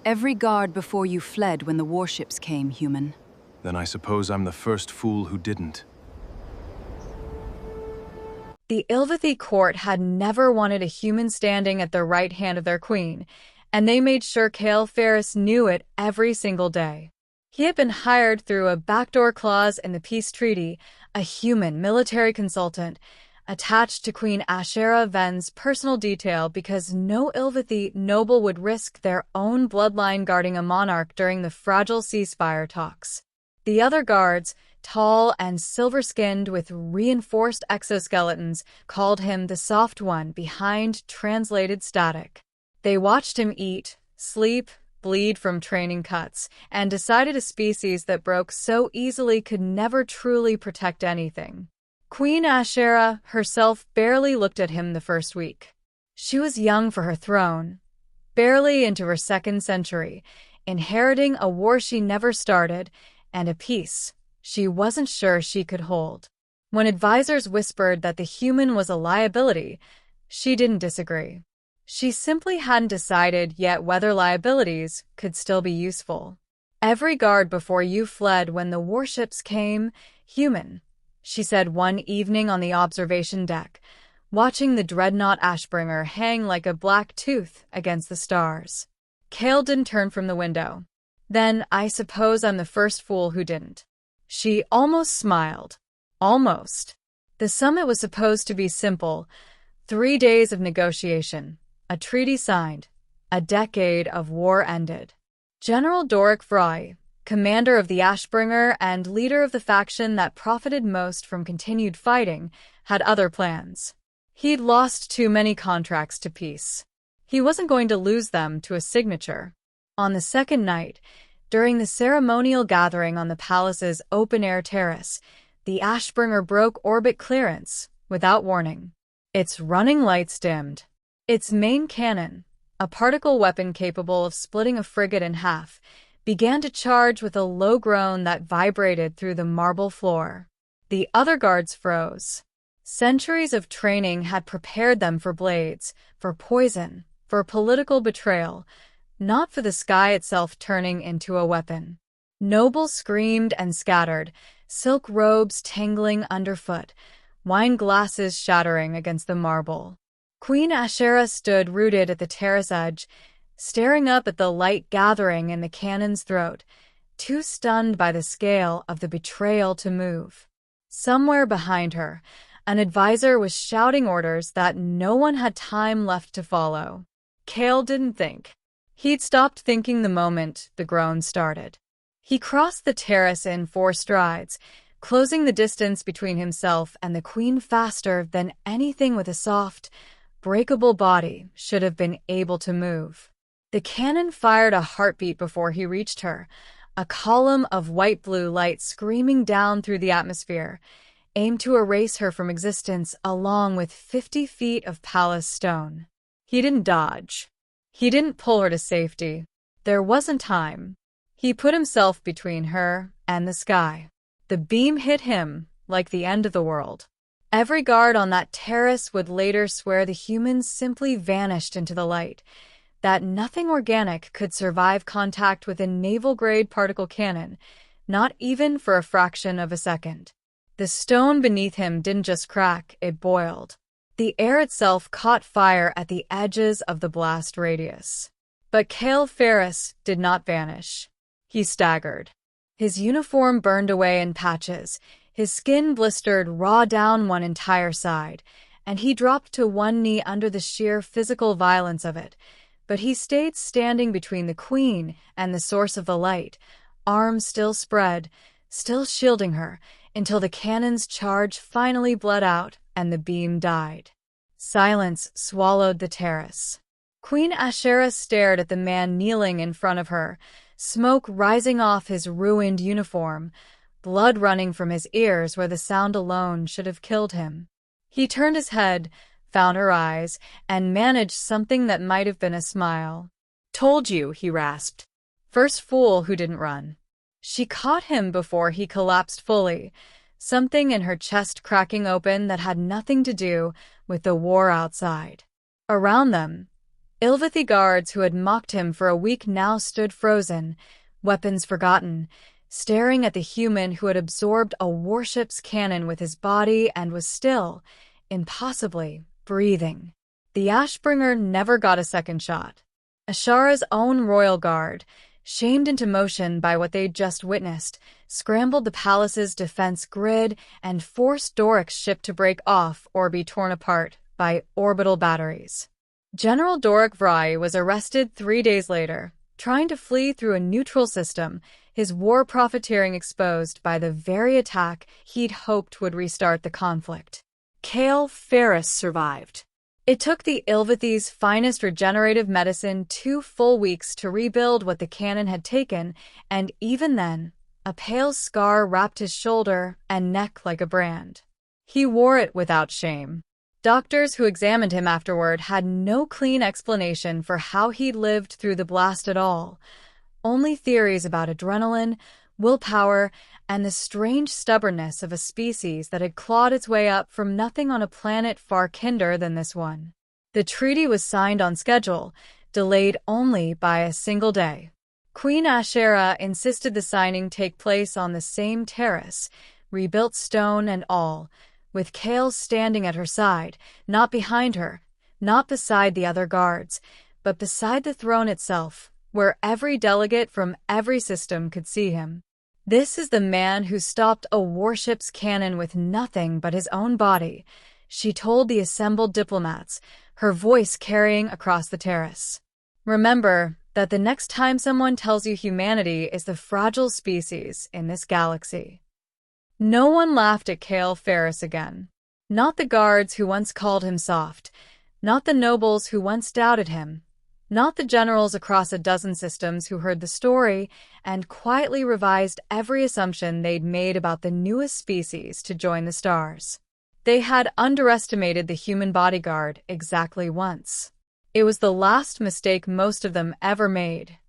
Every guard before you fled when the warships came, human. Then I suppose I'm the first fool who didn't. The Ilvathi court had never wanted a human standing at the right hand of their queen, and they made sure Kael Ferris knew it every single day. He had been hired through a backdoor clause in the peace treaty, a human military consultant, attached to Queen Ashera Ven's personal detail because no Ilvathi noble would risk their own bloodline guarding a monarch during the fragile ceasefire talks. The other guards, tall and silver-skinned with reinforced exoskeletons, called him the soft one behind translated static. They watched him eat, sleep, bleed from training cuts, and decided a species that broke so easily could never truly protect anything. Queen Ashera herself barely looked at him the first week. She was young for her throne, barely into her second century, inheriting a war she never started, and a peace she wasn't sure she could hold. When advisors whispered that the human was a liability, she didn't disagree. She simply hadn't decided yet whether liabilities could still be useful. Every guard before you fled when the warships came, human, she said one evening on the observation deck, watching the dreadnought Ashbringer hang like a black tooth against the stars. Kael didn't turn from the window. Then I suppose I'm the first fool who didn't. She almost smiled. Almost. The summit was supposed to be simple. 3 days of negotiation, a treaty signed, a decade of war ended. General Doric Fry, commander of the Ashbringer and leader of the faction that profited most from continued fighting, had other plans. He'd lost too many contracts to peace. He wasn't going to lose them to a signature. On the second night, during the ceremonial gathering on the palace's open-air terrace, the Ashbringer broke orbit clearance without warning. Its running lights dimmed. Its main cannon, a particle weapon capable of splitting a frigate in half, began to charge with a low groan that vibrated through the marble floor. The other guards froze. Centuries of training had prepared them for blades, for poison, for political betrayal, not for the sky itself turning into a weapon. Nobles screamed and scattered, silk robes tangling underfoot, wine glasses shattering against the marble. Queen Ashera stood rooted at the terrace edge, staring up at the light gathering in the cannon's throat, too stunned by the scale of the betrayal to move. Somewhere behind her, an advisor was shouting orders that no one had time left to follow. Kael didn't think. He'd stopped thinking the moment the groan started. He crossed the terrace in 4 strides, closing the distance between himself and the queen faster than anything with a soft, breakable body should have been able to move. The cannon fired a heartbeat before he reached her, a column of white-blue light screaming down through the atmosphere, aimed to erase her from existence along with 50 feet of palace stone. He didn't dodge. He didn't pull her to safety. There wasn't time. He put himself between her and the sky. The beam hit him like the end of the world. Every guard on that terrace would later swear the humans simply vanished into the light, that nothing organic could survive contact with a naval-grade particle cannon, not even for a fraction of a second. The stone beneath him didn't just crack, it boiled. The air itself caught fire at the edges of the blast radius. But Kael Ferris did not vanish. He staggered. His uniform burned away in patches, his skin blistered raw down one entire side, and he dropped to one knee under the sheer physical violence of it. But he stayed standing between the queen and the source of the light, arms still spread, still shielding her, until the cannon's charge finally bled out and the beam died. Silence swallowed the terrace. Queen Ashera stared at the man kneeling in front of her, smoke rising off his ruined uniform, blood running from his ears where the sound alone should have killed him. He turned his head, found her eyes, and managed something that might have been a smile. "Told you," he rasped. "First fool who didn't run." She caught him before he collapsed fully, something in her chest cracking open that had nothing to do with the war outside. Around them, Ilvathi guards who had mocked him for a week now stood frozen, weapons forgotten, staring at the human who had absorbed a warship's cannon with his body and was still, impossibly, breathing. The Ashbringer never got a second shot. Ashara's own royal guard, shamed into motion by what they'd just witnessed, scrambled the palace's defense grid and forced Doric's ship to break off or be torn apart by orbital batteries. General Doric Vry was arrested 3 days later, trying to flee through a neutral system, his war profiteering exposed by the very attack he'd hoped would restart the conflict. Kael Ferris survived. It took the Ilvathi's finest regenerative medicine 2 full weeks to rebuild what the cannon had taken, and even then, a pale scar wrapped his shoulder and neck like a brand. He wore it without shame. Doctors who examined him afterward had no clean explanation for how he'd lived through the blast at all. Only theories about adrenaline, willpower, and the strange stubbornness of a species that had clawed its way up from nothing on a planet far kinder than this one. The treaty was signed on schedule, delayed only by a single day. Queen Ashera insisted the signing take place on the same terrace, rebuilt stone and all, with Kael standing at her side, not behind her, not beside the other guards, but beside the throne itself, where every delegate from every system could see him. This is the man who stopped a warship's cannon with nothing but his own body, she told the assembled diplomats, her voice carrying across the terrace. Remember that the next time someone tells you humanity is the fragile species in this galaxy. No one laughed at Kael Ferris again. Not the guards who once called him soft, not the nobles who once doubted him, not the generals across a dozen systems who heard the story and quietly revised every assumption they'd made about the newest species to join the stars. They had underestimated the human bodyguard exactly once. It was the last mistake most of them ever made.